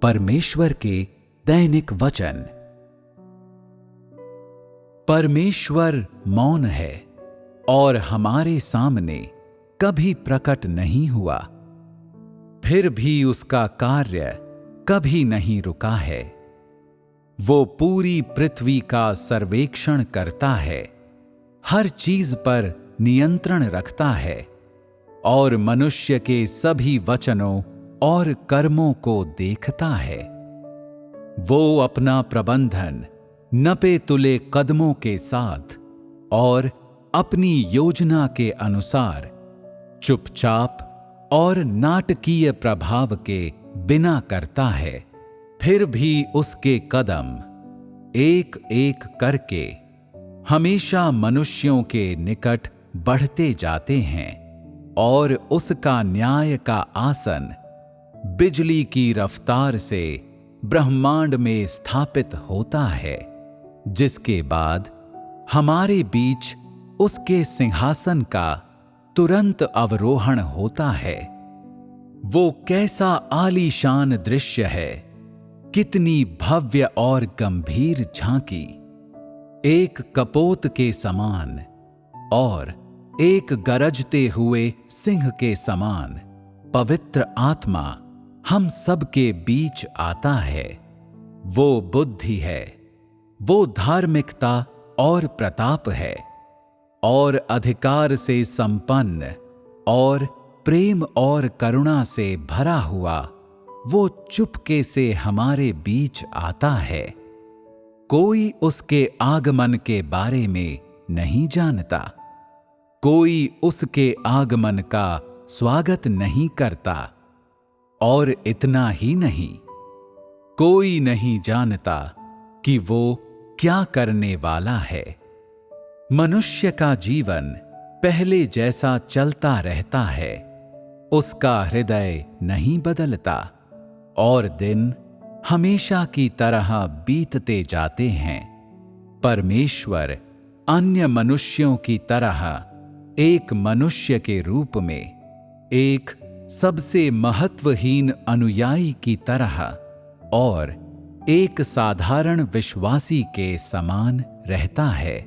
परमेश्वर के दैनिक वचन। परमेश्वर मौन है और हमारे सामने कभी प्रकट नहीं हुआ, फिर भी उसका कार्य कभी नहीं रुका है। वो पूरी पृथ्वी का सर्वेक्षण करता है, हर चीज पर नियंत्रण रखता है और मनुष्य के सभी वचनों और कर्मों को देखता है। वो अपना प्रबंधन नपे तुले कदमों के साथ और अपनी योजना के अनुसार चुपचाप और नाटकीय प्रभाव के बिना करता है। फिर भी उसके कदम एक एक करके हमेशा मनुष्यों के निकट बढ़ते जाते हैं और उसका न्याय का आसन बिजली की रफ्तार से ब्रह्मांड में स्थापित होता है, जिसके बाद हमारे बीच उसके सिंहासन का तुरंत अवरोहण होता है। वो कैसा आलीशान दृश्य है, कितनी भव्य और गंभीर झांकी। एक कपोत के समान और एक गरजते हुए सिंह के समान पवित्र आत्मा हम सब के बीच आता है। वो बुद्धि है, वो धार्मिकता और प्रताप है और अधिकार से संपन्न और प्रेम और करुणा से भरा हुआ वो चुपके से हमारे बीच आता है। कोई उसके आगमन के बारे में नहीं जानता, कोई उसके आगमन का स्वागत नहीं करता और इतना ही नहीं, कोई नहीं जानता कि वो क्या करने वाला है। मनुष्य का जीवन पहले जैसा चलता रहता है, उसका हृदय नहीं बदलता और दिन हमेशा की तरह बीतते जाते हैं। परमेश्वर अन्य मनुष्यों की तरह एक मनुष्य के रूप में एक सबसे महत्वहीन अनुयायी की तरह और एक साधारण विश्वासी के समान रहता है।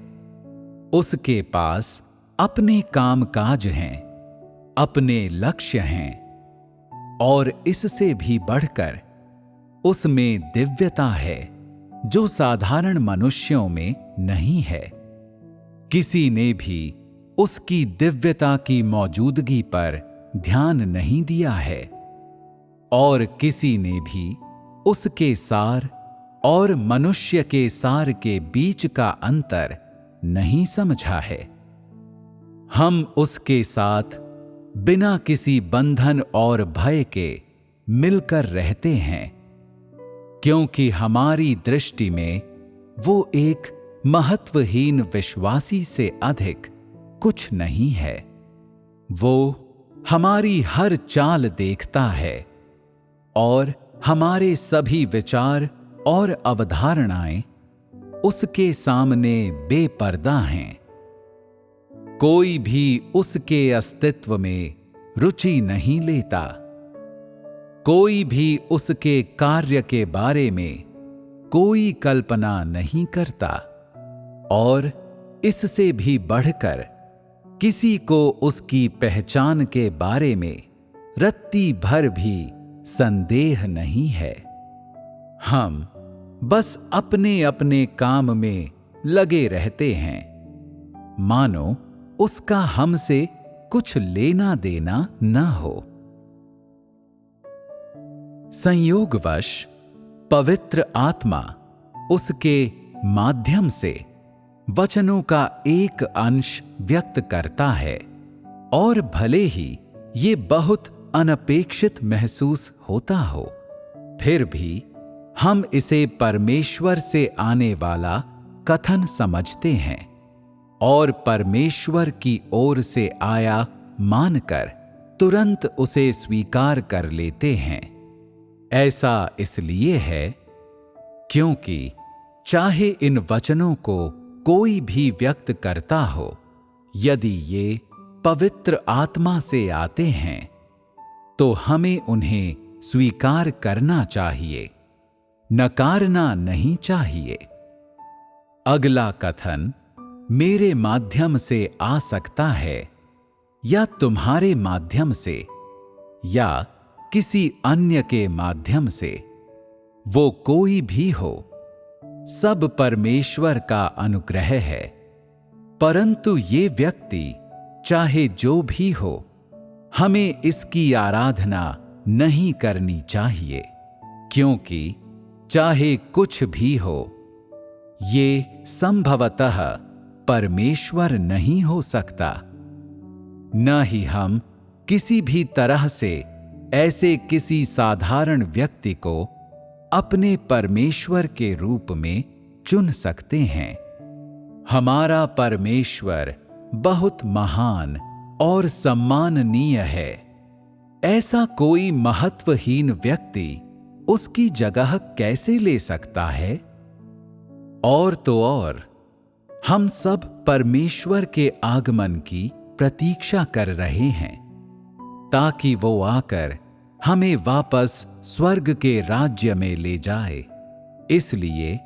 उसके पास अपने कामकाज हैं, अपने लक्ष्य हैं और इससे भी बढ़कर उसमें दिव्यता है जो साधारण मनुष्यों में नहीं है। किसी ने भी उसकी दिव्यता की मौजूदगी पर ध्यान नहीं दिया है और किसी ने भी उसके सार और मनुष्य के सार के बीच का अंतर नहीं समझा है। हम उसके साथ बिना किसी बंधन और भय के मिलकर रहते हैं, क्योंकि हमारी दृष्टि में वो एक महत्वहीन विश्वासी से अधिक कुछ नहीं है। वो हमारी हर चाल देखता है और हमारे सभी विचार और अवधारणाएं उसके सामने बेपर्दा हैं। कोई भी उसके अस्तित्व में रुचि नहीं लेता, कोई भी उसके कार्य के बारे में कोई कल्पना नहीं करता और इससे भी बढ़कर किसी को उसकी पहचान के बारे में रत्ती भर भी संदेह नहीं है। हम बस अपने अपने काम में लगे रहते हैं, मानो उसका हमसे कुछ लेना देना न हो। संयोगवश पवित्र आत्मा उसके माध्यम से वचनों का एक अंश व्यक्त करता है और भले ही ये बहुत अनपेक्षित महसूस होता हो, फिर भी हम इसे परमेश्वर से आने वाला कथन समझते हैं और परमेश्वर की ओर से आया मानकर तुरंत उसे स्वीकार कर लेते हैं। ऐसा इसलिए है क्योंकि चाहे इन वचनों को कोई भी व्यक्त करता हो, यदि ये पवित्र आत्मा से आते हैं तो हमें उन्हें स्वीकार करना चाहिए, नकारना नहीं चाहिए। अगला कथन मेरे माध्यम से आ सकता है या तुम्हारे माध्यम से या किसी अन्य के माध्यम से, वो कोई भी हो, सब परमेश्वर का अनुग्रह है। परंतु ये व्यक्ति चाहे जो भी हो, हमें इसकी आराधना नहीं करनी चाहिए, क्योंकि चाहे कुछ भी हो, ये संभवतः परमेश्वर नहीं हो सकता। न ही हम किसी भी तरह से ऐसे किसी साधारण व्यक्ति को अपने परमेश्वर के रूप में चुन सकते हैं। हमारा परमेश्वर बहुत महान और सम्माननीय है। ऐसा कोई महत्वहीन व्यक्ति उसकी जगह कैसे ले सकता है? और तो और, हम सब परमेश्वर के आगमन की प्रतीक्षा कर रहे हैं, ताकि वो आकर हमें वापस स्वर्ग के राज्य में ले जाए। इसलिए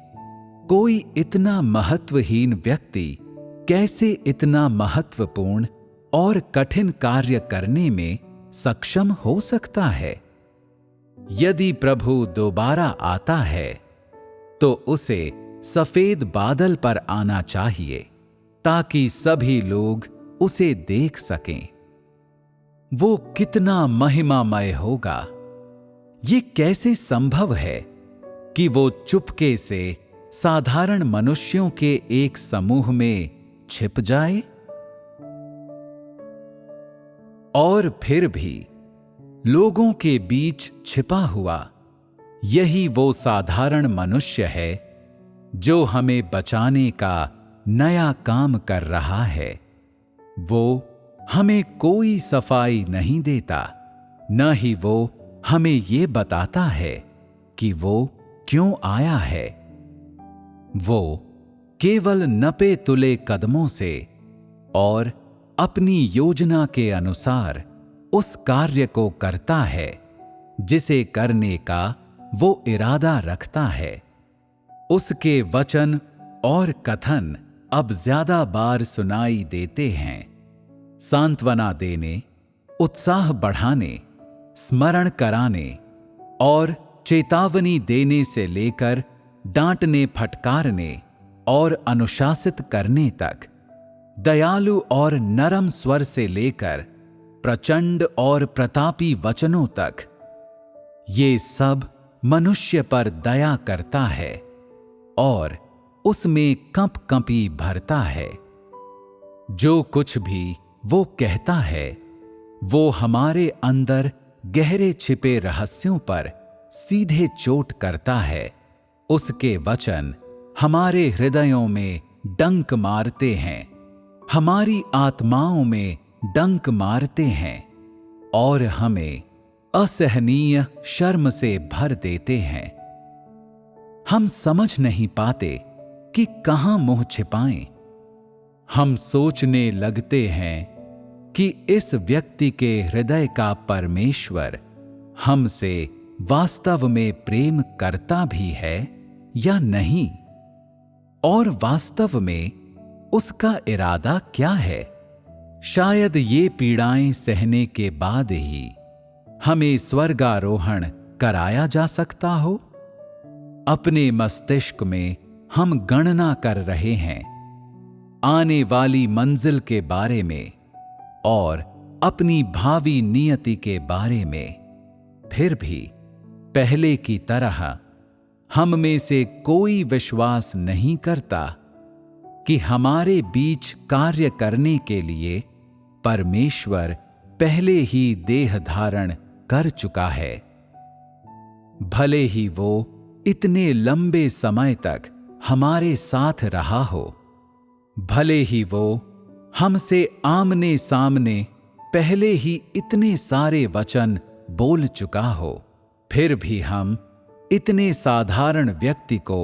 कोई इतना महत्वहीन व्यक्ति कैसे इतना महत्वपूर्ण और कठिन कार्य करने में सक्षम हो सकता है? यदि प्रभु दोबारा आता है तो उसे सफेद बादल पर आना चाहिए, ताकि सभी लोग उसे देख सकें। वो कितना महिमामय होगा! ये कैसे संभव है कि वो चुपके से साधारण मनुष्यों के एक समूह में छिप जाए? और फिर भी लोगों के बीच छिपा हुआ यही वो साधारण मनुष्य है जो हमें बचाने का नया काम कर रहा है। वो हमें कोई सफाई नहीं देता, न ही वो हमें ये बताता है कि वो क्यों आया है। वो केवल नपे तुले कदमों से और अपनी योजना के अनुसार उस कार्य को करता है जिसे करने का वो इरादा रखता है। उसके वचन और कथन अब ज्यादा बार सुनाई देते हैं, सांत्वना देने, उत्साह बढ़ाने, स्मरण कराने और चेतावनी देने से लेकर डांटने फटकारने और अनुशासित करने तक, दयालु और नरम स्वर से लेकर प्रचंड और प्रतापी वचनों तक, ये सब मनुष्य पर दया करता है और उसमें कंपकंपी भरता है। जो कुछ भी वो कहता है, वो हमारे अंदर गहरे छिपे रहस्यों पर सीधे चोट करता है। उसके वचन हमारे हृदयों में डंक मारते हैं, हमारी आत्माओं में डंक मारते हैं और हमें असहनीय शर्म से भर देते हैं। हम समझ नहीं पाते कि कहां मुंह छिपाएं। हम सोचने लगते हैं कि इस व्यक्ति के हृदय का परमेश्वर हमसे वास्तव में प्रेम करता भी है या नहीं, और वास्तव में उसका इरादा क्या है। शायद ये पीड़ाएं सहने के बाद ही हमें स्वर्गारोहण कराया जा सकता हो। अपने मस्तिष्क में हम गणना कर रहे हैं आने वाली मंजिल के बारे में और अपनी भावी नियति के बारे में। फिर भी पहले की तरह हम में से कोई विश्वास नहीं करता कि हमारे बीच कार्य करने के लिए परमेश्वर पहले ही देह धारण कर चुका है। भले ही वो इतने लंबे समय तक हमारे साथ रहा हो, भले ही वो हमसे आमने सामने पहले ही इतने सारे वचन बोल चुका हो, फिर भी हम इतने साधारण व्यक्ति को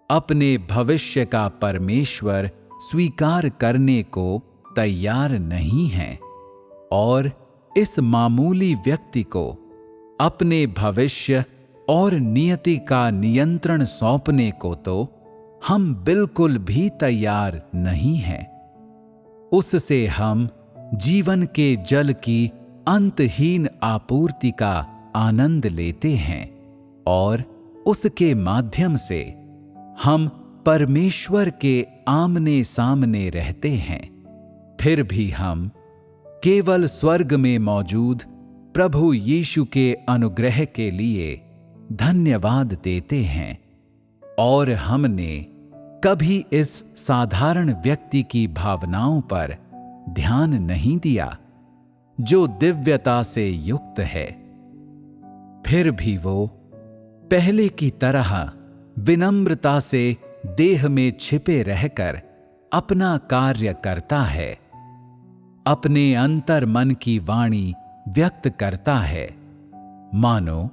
अपने भविष्य का परमेश्वर स्वीकार करने को तैयार नहीं हैं और इस मामूली व्यक्ति को अपने भविष्य और नियति का नियंत्रण सौंपने को तो हम बिल्कुल भी तैयार नहीं हैं। उससे हम जीवन के जल की अंतहीन आपूर्ति का आनंद लेते हैं और उसके माध्यम से हम परमेश्वर के आमने सामने रहते हैं। फिर भी हम केवल स्वर्ग में मौजूद प्रभु यीशु के अनुग्रह के लिए धन्यवाद देते हैं और हमने कभी इस साधारण व्यक्ति की भावनाओं पर ध्यान नहीं दिया जो दिव्यता से युक्त है। फिर भी वो पहले की तरह विनम्रता से देह में छिपे रहकर अपना कार्य करता है, अपने अंतर मन की वाणी व्यक्त करता है, मानो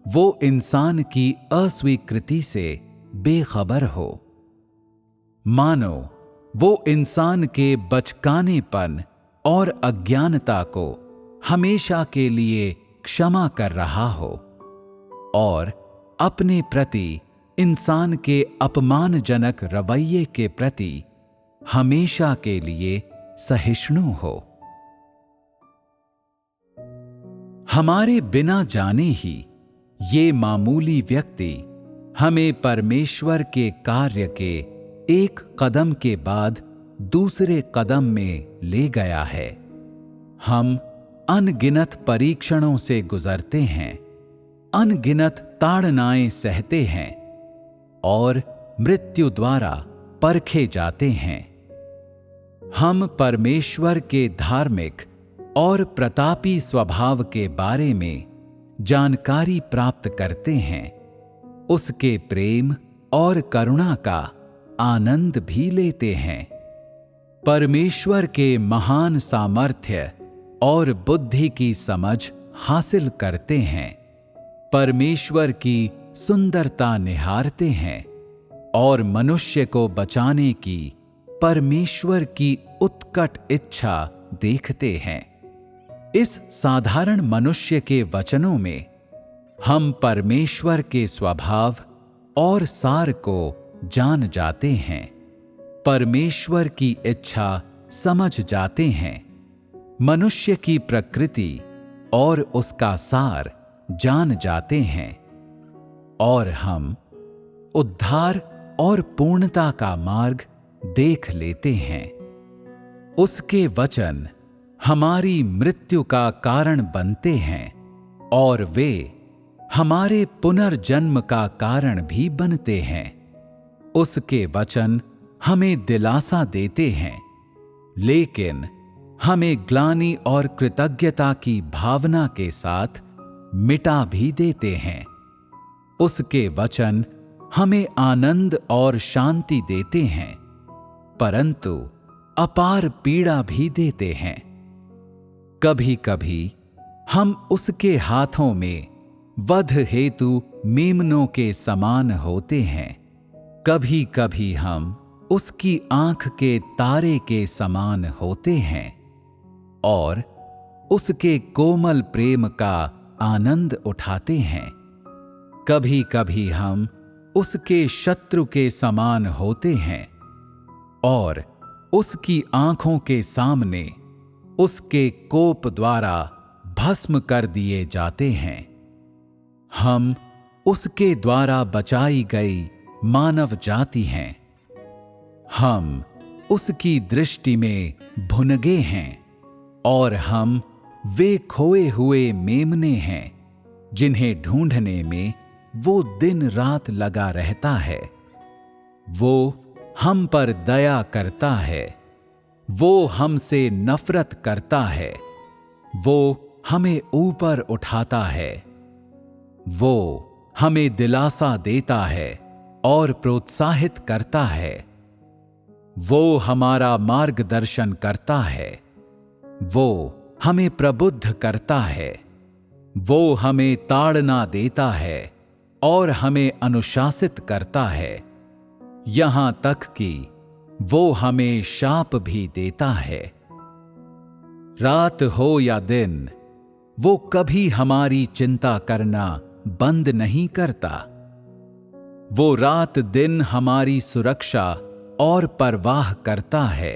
वो इंसान की अस्वीकृति से बेखबर हो, मानो वो इंसान के बचकानेपन और अज्ञानता को हमेशा के लिए क्षमा कर रहा हो और अपने प्रति इंसान के अपमानजनक रवैये के प्रति हमेशा के लिए सहिष्णु हो। हमारे बिना जाने ही ये मामूली व्यक्ति हमें परमेश्वर के कार्य के एक कदम के बाद दूसरे कदम में ले गया है। हम अनगिनत परीक्षणों से गुजरते हैं, अनगिनत ताड़नाएं सहते हैं और मृत्यु द्वारा परखे जाते हैं। हम परमेश्वर के धार्मिक और प्रतापी स्वभाव के बारे में जानकारी प्राप्त करते हैं, उसके प्रेम और करुणा का आनंद भी लेते हैं, परमेश्वर के महान सामर्थ्य और बुद्धि की समझ हासिल करते हैं, परमेश्वर की सुंदरता निहारते हैं और मनुष्य को बचाने की परमेश्वर की उत्कट इच्छा देखते हैं। इस साधारण मनुष्य के वचनों में हम परमेश्वर के स्वभाव और सार को जान जाते हैं, परमेश्वर की इच्छा समझ जाते हैं, मनुष्य की प्रकृति और उसका सार जान जाते हैं और हम उद्धार और पूर्णता का मार्ग देख लेते हैं। उसके वचन हमारी मृत्यु का कारण बनते हैं और वे हमारे पुनर्जन्म का कारण भी बनते हैं। उसके वचन हमें दिलासा देते हैं, लेकिन हमें ग्लानि और कृतज्ञता की भावना के साथ मिटा भी देते हैं। उसके वचन हमें आनंद और शांति देते हैं, परंतु अपार पीड़ा भी देते हैं। कभी कभी हम उसके हाथों में वध हेतु मेमनों के समान होते हैं, कभी कभी हम उसकी आंख के तारे के समान होते हैं और उसके कोमल प्रेम का आनंद उठाते हैं। कभी कभी हम उसके शत्रु के समान होते हैं और उसकी आंखों के सामने उसके कोप द्वारा भस्म कर दिए जाते हैं। हम उसके द्वारा बचाई गई मानव जाति हैं। हम उसकी दृष्टि में भुनगे हैं और हम वे खोए हुए मेमने हैं जिन्हें ढूंढने में वो दिन रात लगा रहता है। वो हम पर दया करता है, वो हमसे नफरत करता है, वो हमें ऊपर उठाता है, वो हमें दिलासा देता है और प्रोत्साहित करता है, वो हमारा मार्गदर्शन करता है, वो हमें प्रबुद्ध करता है, वो हमें ताड़ना देता है और हमें अनुशासित करता है, यहां तक कि वो हमें शाप भी देता है। रात हो या दिन, वो कभी हमारी चिंता करना बंद नहीं करता। वो रात दिन हमारी सुरक्षा और परवाह करता है।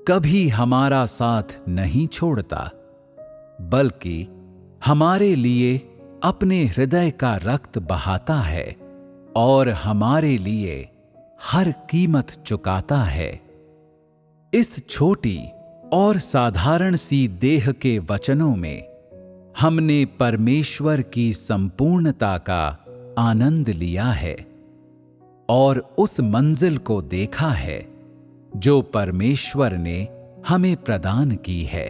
कभी हमारा साथ नहीं छोड़ता, बल्कि हमारे लिए अपने हृदय का रक्त बहाता है और हमारे लिए हर कीमत चुकाता है। इस छोटी और साधारण सी देह के वचनों में हमने परमेश्वर की संपूर्णता का आनंद लिया है और उस मंजिल को देखा है जो परमेश्वर ने हमें प्रदान की है।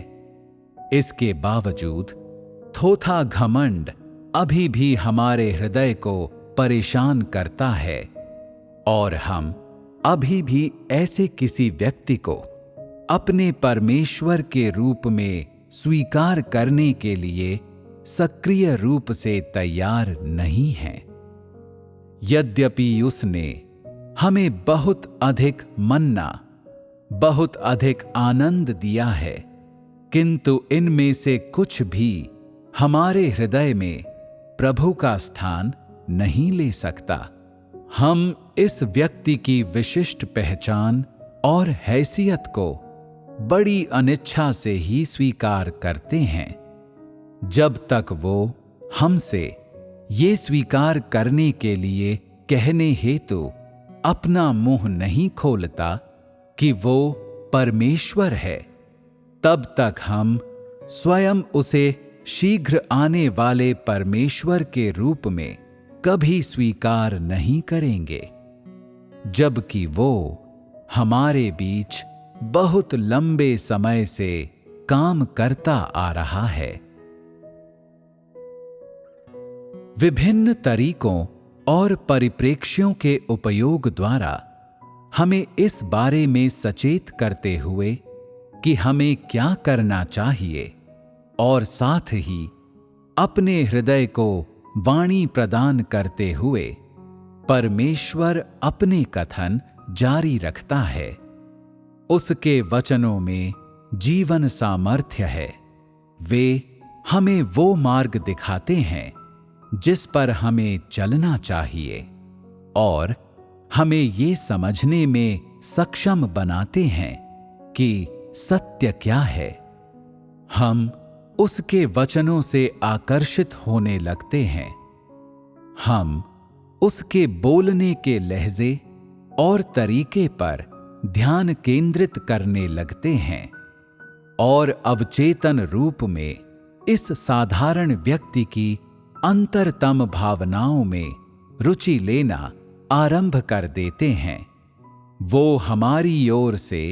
इसके बावजूद थोथा घमंड अभी भी हमारे हृदय को परेशान करता है और हम अभी भी ऐसे किसी व्यक्ति को अपने परमेश्वर के रूप में स्वीकार करने के लिए सक्रिय रूप से तैयार नहीं हैं। यद्यपि उसने हमें बहुत अधिक मन्ना, बहुत अधिक आनंद दिया है, किंतु इनमें से कुछ भी हमारे हृदय में प्रभु का स्थान नहीं ले सकता। हम इस व्यक्ति की विशिष्ट पहचान और हैसियत को बड़ी अनिच्छा से ही स्वीकार करते हैं, जब तक वो हमसे ये स्वीकार करने के लिए कहने हेतु अपना मुंह नहीं खोलता कि वो परमेश्वर है। तब तक हम स्वयं उसे शीघ्र आने वाले परमेश्वर के रूप में कभी स्वीकार नहीं करेंगे, जबकि वो हमारे बीच बहुत लंबे समय से काम करता आ रहा है। विभिन्न तरीकों और परिप्रेक्ष्यों के उपयोग द्वारा हमें इस बारे में सचेत करते हुए कि हमें क्या करना चाहिए और साथ ही अपने हृदय को वाणी प्रदान करते हुए परमेश्वर अपने कथन जारी रखता है। उसके वचनों में जीवन सामर्थ्य है। वे हमें वो मार्ग दिखाते हैं जिस पर हमें चलना चाहिए और हमें ये समझने में सक्षम बनाते हैं कि सत्य क्या है। हम उसके वचनों से आकर्षित होने लगते हैं। हम उसके बोलने के लहजे और तरीके पर ध्यान केंद्रित करने लगते हैं और अवचेतन रूप में इस साधारण व्यक्ति की अंतरतम भावनाओं में रुचि लेना आरंभ कर देते हैं। वो हमारी ओर से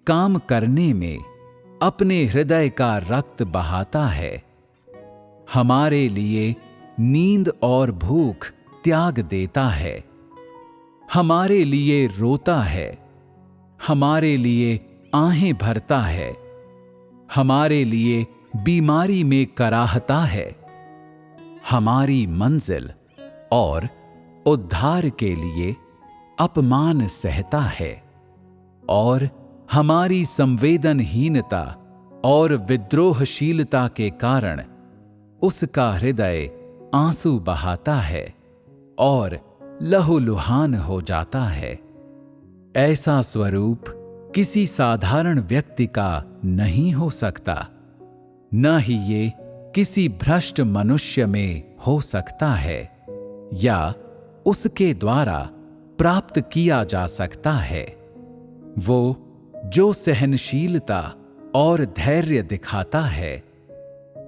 काम करने में अपने हृदय का रक्त बहाता है, हमारे लिए नींद और भूख त्याग देता है, हमारे लिए रोता है, हमारे लिए आहें भरता है, हमारे लिए बीमारी में कराहता है, हमारी मंजिल और उद्धार के लिए अपमान सहता है और हमारी संवेदनहीनता और विद्रोहशीलता के कारण उसका हृदय आंसू बहाता है और लहूलुहान हो जाता है। ऐसा स्वरूप किसी साधारण व्यक्ति का नहीं हो सकता, न ही ये किसी भ्रष्ट मनुष्य में हो सकता है या उसके द्वारा प्राप्त किया जा सकता है। वो जो सहनशीलता और धैर्य दिखाता है,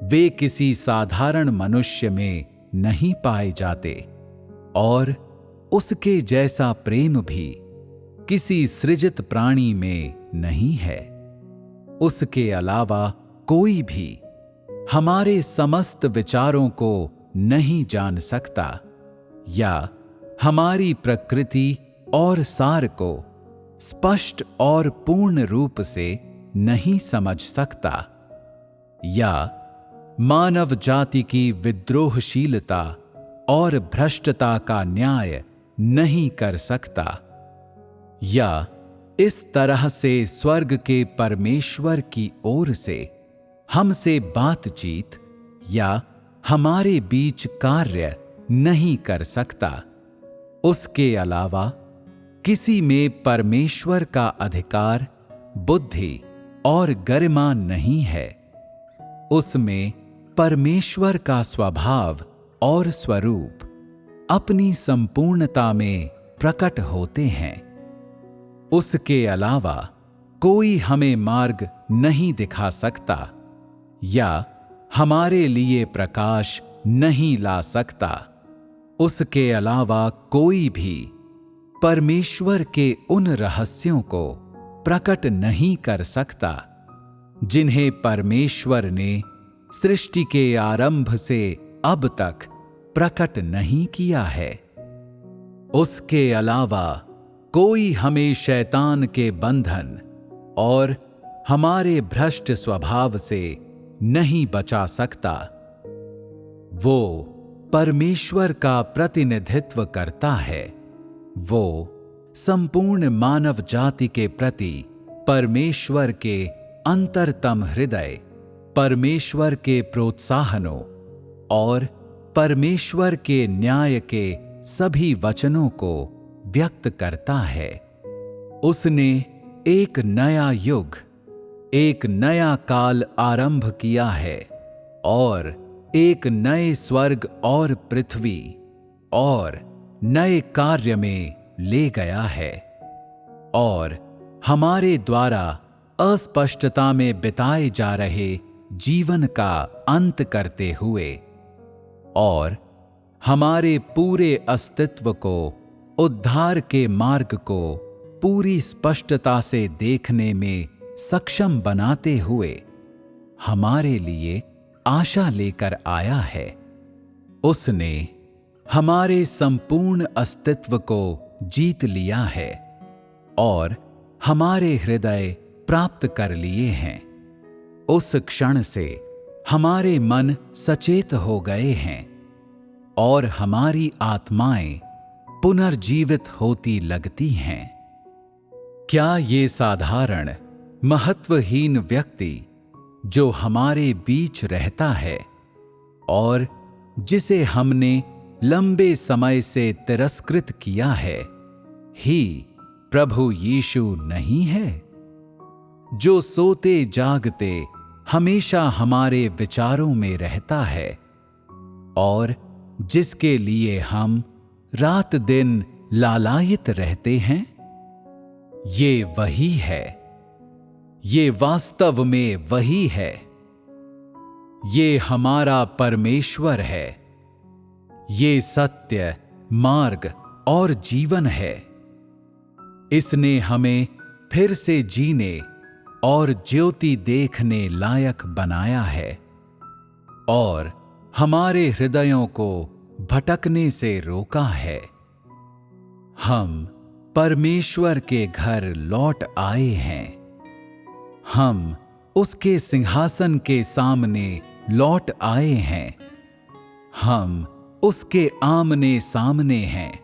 वे किसी साधारण मनुष्य में नहीं पाए जाते और उसके जैसा प्रेम भी किसी सृजित प्राणी में नहीं है। उसके अलावा कोई भी हमारे समस्त विचारों को नहीं जान सकता या हमारी प्रकृति और सार को स्पष्ट और पूर्ण रूप से नहीं समझ सकता या मानव जाति की विद्रोहशीलता और भ्रष्टता का न्याय नहीं कर सकता या इस तरह से स्वर्ग के परमेश्वर की ओर से हमसे बातचीत या हमारे बीच कार्य नहीं कर सकता। उसके अलावा किसी में परमेश्वर का अधिकार, बुद्धि और गरिमा नहीं है। उसमें परमेश्वर का स्वभाव और स्वरूप अपनी संपूर्णता में प्रकट होते हैं। उसके अलावा कोई हमें मार्ग नहीं दिखा सकता या हमारे लिए प्रकाश नहीं ला सकता। उसके अलावा कोई भी परमेश्वर के उन रहस्यों को प्रकट नहीं कर सकता जिन्हें परमेश्वर ने सृष्टि के आरंभ से अब तक प्रकट नहीं किया है। उसके अलावा कोई हमें शैतान के बंधन और हमारे भ्रष्ट स्वभाव से नहीं बचा सकता। वो परमेश्वर का प्रतिनिधित्व करता है। वो संपूर्ण मानव जाति के प्रति परमेश्वर के अंतरतम हृदय, परमेश्वर के प्रोत्साहनों और परमेश्वर के न्याय के सभी वचनों को व्यक्त करता है। उसने एक नया युग, एक नया काल आरंभ किया है और एक नए स्वर्ग और पृथ्वी और नए कार्य में ले गया है और हमारे द्वारा अस्पष्टता में बिताए जा रहे जीवन का अंत करते हुए और हमारे पूरे अस्तित्व को, उद्धार के मार्ग को पूरी स्पष्टता से देखने में सक्षम बनाते हुए हमारे लिए आशा लेकर आया है। उसने हमारे संपूर्ण अस्तित्व को जीत लिया है और हमारे हृदय प्राप्त कर लिए हैं। उस क्षण से हमारे मन सचेत हो गए हैं और हमारी आत्माएं पुनर्जीवित होती लगती हैं। क्या ये साधारण महत्वहीन व्यक्ति जो हमारे बीच रहता है और जिसे हमने लंबे समय से तिरस्कृत किया है, ही प्रभु यीशु नहीं है, जो सोते जागते हमेशा हमारे विचारों में रहता है और जिसके लिए हम रात दिन लालायित रहते हैं? ये वही है, ये वास्तव में वही है। ये हमारा परमेश्वर है। ये सत्य, मार्ग और जीवन है। इसने हमें फिर से जीने और ज्योति देखने लायक बनाया है और हमारे हृदयों को भटकने से रोका है। हम परमेश्वर के घर लौट आए हैं। हम उसके सिंहासन के सामने लौट आए हैं। हम उसके आमने सामने हैं।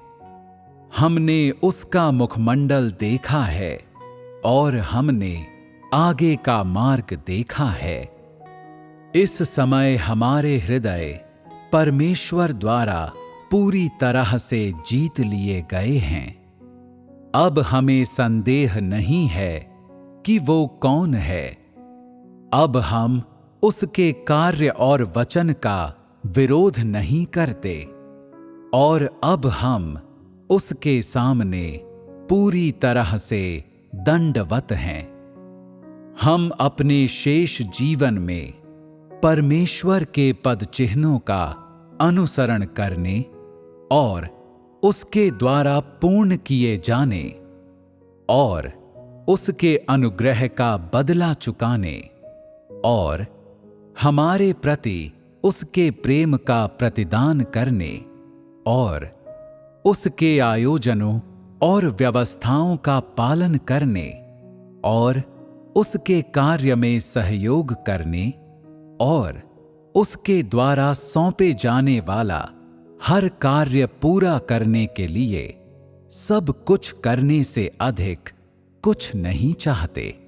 हमने उसका मुखमंडल देखा है और हमने आगे का मार्ग देखा है। इस समय हमारे हृदय परमेश्वर द्वारा पूरी तरह से जीत लिए गए हैं। अब हमें संदेह नहीं है कि वो कौन है। अब हम उसके कार्य और वचन का विरोध नहीं करते और अब हम उसके सामने पूरी तरह से दंडवत हैं। हम अपने शेष जीवन में परमेश्वर के पद चिन्हों का अनुसरण करने और उसके द्वारा पूर्ण किए जाने और उसके अनुग्रह का बदला चुकाने और हमारे प्रति उसके प्रेम का प्रतिदान करने और उसके आयोजनों और व्यवस्थाओं का पालन करने और उसके कार्य में सहयोग करने और उसके द्वारा सौंपे जाने वाला हर कार्य पूरा करने के लिए सब कुछ करने से अधिक कुछ नहीं चाहते।